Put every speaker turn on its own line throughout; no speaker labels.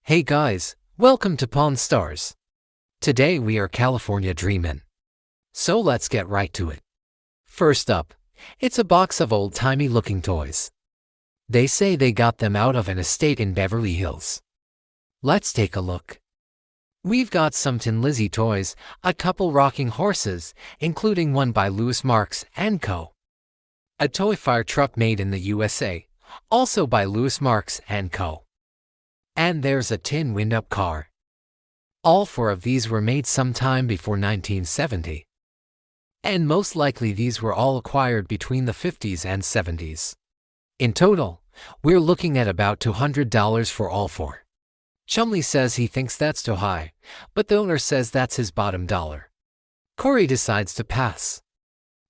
Hey guys, welcome to Pawn Stars. Today we are California Dreamin. So let's get right to it. First up, it's a box of old-timey looking toys. They say they got them out of an estate in Beverly Hills. Let's take a look. We've got some Tin Lizzie toys, a couple rocking horses, including one by Louis Marks & Co. A toy fire truck made in the USA, also by Louis Marks & Co. And there's a tin wind-up car. All four of these were made sometime before 1970. And most likely these were all acquired between the 50s and 70s. In total, we're looking at about $200 for all four. Chumley says he thinks that's too high, but the owner says that's his bottom dollar. Corey decides to pass.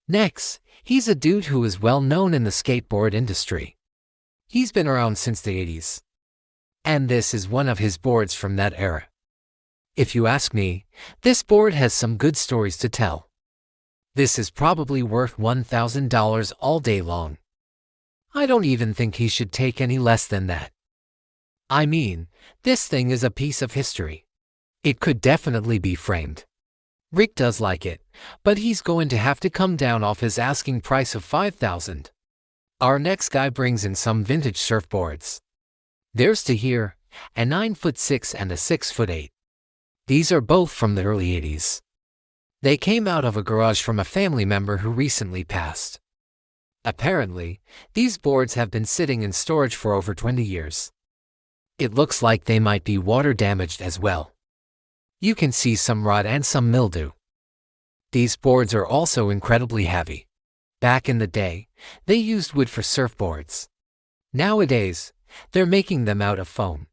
Next, he's a dude who is well known in the skateboard industry. He's been around since the 80s. And this is one of his boards from that era. If you ask me, this board has some good stories to tell. This is probably worth $1,000 all day long. I don't even think he should take any less than that. I mean, this thing is a piece of history. It could definitely be framed. Rick does like it, but he's going to have to come down off his asking price of $5,000. Our next guy brings in some vintage surfboards. There's two here, a 9'6" and a 6'8". These are both from the early 80s. They came out of a garage from a family member who recently passed. Apparently, these boards have been sitting in storage for over 20 years. It looks like they might be water damaged as well. You can see some rot and some mildew. These boards are also incredibly heavy. Back in the day, they used wood for surfboards. Nowadays, they're making them out of foam.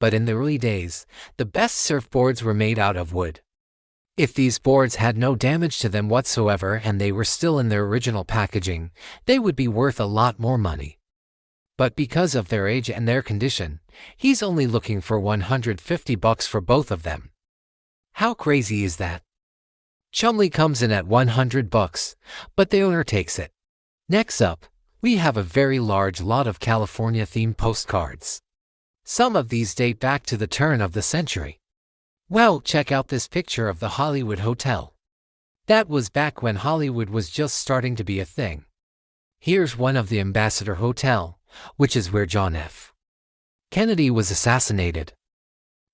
But in the early days, the best surfboards were made out of wood. If these boards had no damage to them whatsoever and they were still in their original packaging, they would be worth a lot more money. But because of their age and their condition, he's only looking for $150 for both of them. How crazy is that? Chumley comes in at $100, but the owner takes it. Next up, we have a very large lot of California-themed postcards. Some of these date back to the turn of the century. Well, check out this picture of the Hollywood Hotel. That was back when Hollywood was just starting to be a thing. Here's one of the Ambassador Hotel, which is where John F. Kennedy was assassinated.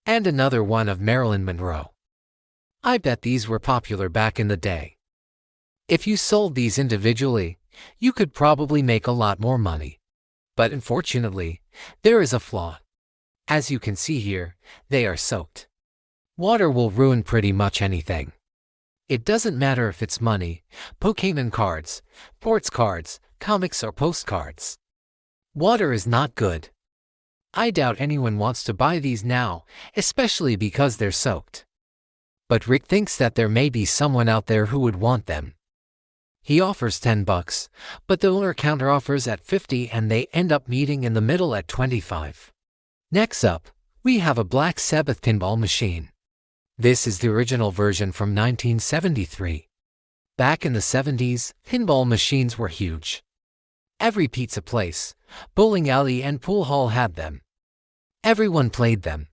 And another one of Marilyn Monroe. I bet these were popular back in the day. If you sold these individually, you could probably make a lot more money. But unfortunately, there is a flaw. As you can see here, they are soaked. Water will ruin pretty much anything. It doesn't matter if it's money, Pokémon cards, sports cards, comics or postcards. Water is not good. I doubt anyone wants to buy these now, especially because they're soaked. But Rick thinks that there may be someone out there who would want them. He offers $10, but the owner counteroffers at $50 and they end up meeting in the middle at $25. Next up, we have a Black Sabbath pinball machine. This is the original version from 1973. Back in the 70s, pinball machines were huge. Every pizza place, bowling alley and pool hall had them. Everyone played them.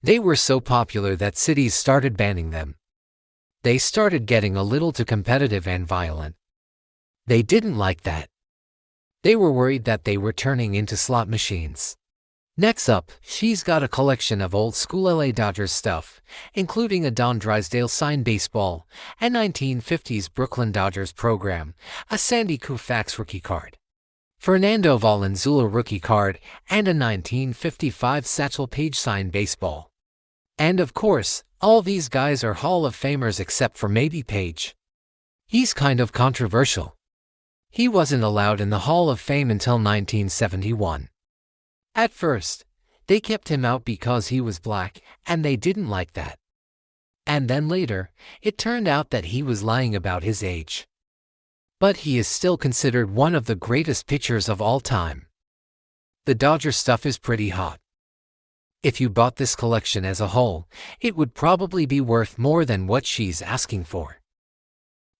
They were so popular that cities started banning them. They started getting a little too competitive and violent. They didn't like that. They were worried that they were turning into slot machines. Next up, she's got a collection of old school LA Dodgers stuff, including a Don Drysdale signed baseball, a 1950s Brooklyn Dodgers program, a Sandy Koufax rookie card, Fernando Valenzuela rookie card, and a 1955 Satchel Paige signed baseball. And of course, all these guys are Hall of Famers except for maybe Paige. He's kind of controversial. He wasn't allowed in the Hall of Fame until 1971. At first, they kept him out because he was black, and they didn't like that. And then later, it turned out that he was lying about his age. But he is still considered one of the greatest pitchers of all time. The Dodger stuff is pretty hot. If you bought this collection as a whole, it would probably be worth more than what she's asking for.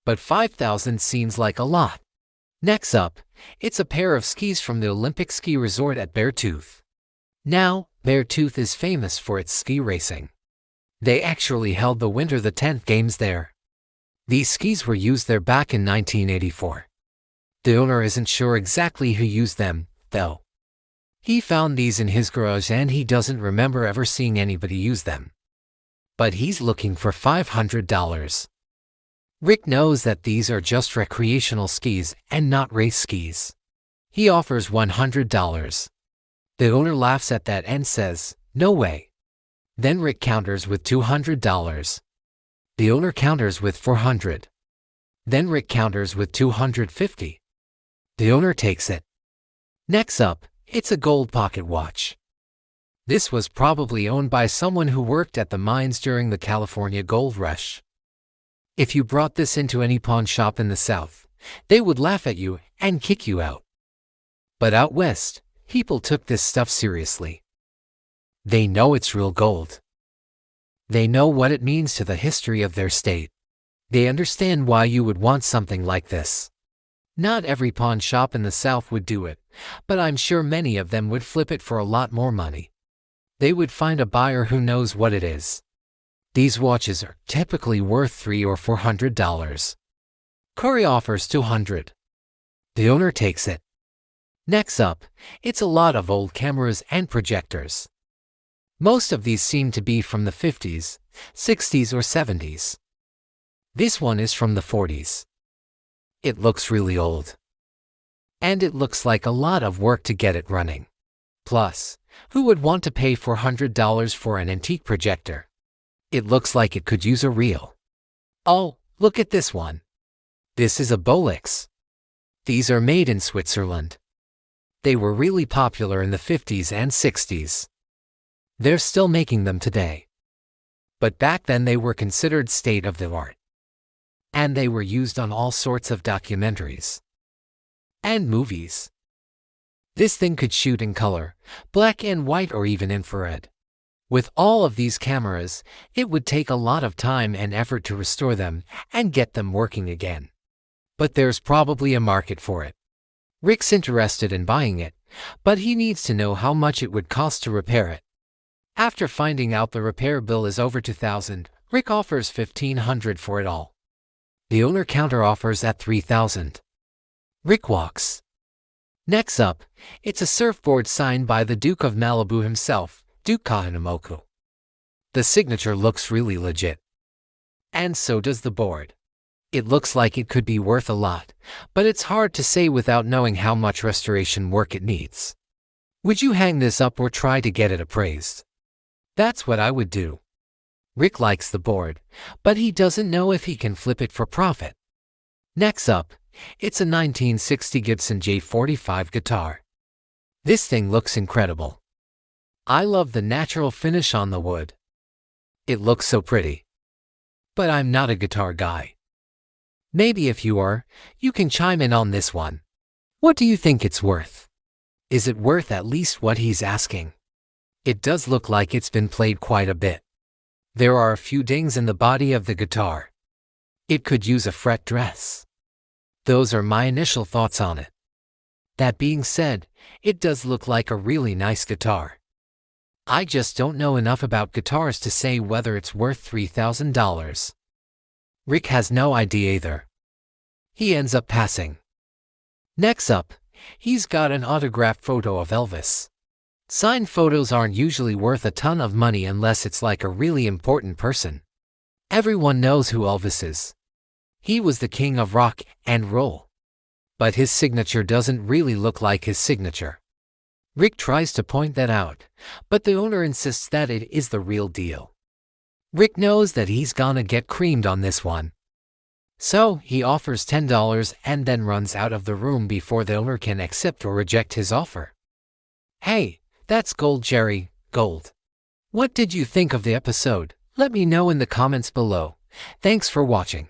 But $5,000 seems like a lot. Next up, it's a pair of skis from the Olympic Ski Resort at Beartooth. Now, Beartooth is famous for its ski racing. They actually held the Winter the 10th Games there. These skis were used there back in 1984. The owner isn't sure exactly who used them, though. He found these in his garage and he doesn't remember ever seeing anybody use them. But he's looking for $500. Rick knows that these are just recreational skis and not race skis. He offers $100. The owner laughs at that and says, "No way." Then Rick counters with $200. The owner counters with $400. Then Rick counters with $250. The owner takes it. Next up, it's a gold pocket watch. This was probably owned by someone who worked at the mines during the California gold rush. If you brought this into any pawn shop in the South, they would laugh at you and kick you out. But out west, people took this stuff seriously. They know it's real gold. They know what it means to the history of their state. They understand why you would want something like this. Not every pawn shop in the South would do it, but I'm sure many of them would flip it for a lot more money. They would find a buyer who knows what it is. These watches are typically worth $300 or $400. Corey offers $200. The owner takes it. Next up, it's a lot of old cameras and projectors. Most of these seem to be from the 50s, 60s, or 70s. This one is from the 40s. It looks really old. And it looks like a lot of work to get it running. Plus, who would want to pay $400 for an antique projector? It looks like it could use a reel. Oh, look at this one. This is a Rolex. These are made in Switzerland. They were really popular in the 50s and 60s. They're still making them today. But back then they were considered state of the art. And they were used on all sorts of documentaries and movies. This thing could shoot in color, black and white, or even infrared. With all of these cameras, it would take a lot of time and effort to restore them and get them working again. But there's probably a market for it. Rick's interested in buying it, but he needs to know how much it would cost to repair it. After finding out the repair bill is over $2,000, Rick offers $1,500 for it all. The owner counter-offers at $3,000. Rick walks. Next up, it's a surfboard signed by the Duke of Malibu himself, Duke Kahanamoku. The signature looks really legit. And so does the board. It looks like it could be worth a lot, but it's hard to say without knowing how much restoration work it needs. Would you hang this up or try to get it appraised? That's what I would do. Rick likes the board, but he doesn't know if he can flip it for profit. Next up, it's a 1960 Gibson J45 guitar. This thing looks incredible. I love the natural finish on the wood. It looks so pretty. But I'm not a guitar guy. Maybe if you are, you can chime in on this one. What do you think it's worth? Is it worth at least what he's asking? It does look like it's been played quite a bit. There are a few dings in the body of the guitar. It could use a fret dress. Those are my initial thoughts on it. That being said, it does look like a really nice guitar. I just don't know enough about guitars to say whether it's worth $3,000. Rick has no idea either. He ends up passing. Next up, he's got an autographed photo of Elvis. Signed photos aren't usually worth a ton of money unless it's like a really important person. Everyone knows who Elvis is. He was the king of rock and roll. But his signature doesn't really look like his signature. Rick tries to point that out, but the owner insists that it is the real deal. Rick knows that he's gonna get creamed on this one. So he offers $10 and then runs out of the room before the owner can accept or reject his offer. Hey, that's gold, Jerry, gold. What did you think of the episode? Let me know in the comments below. Thanks for watching.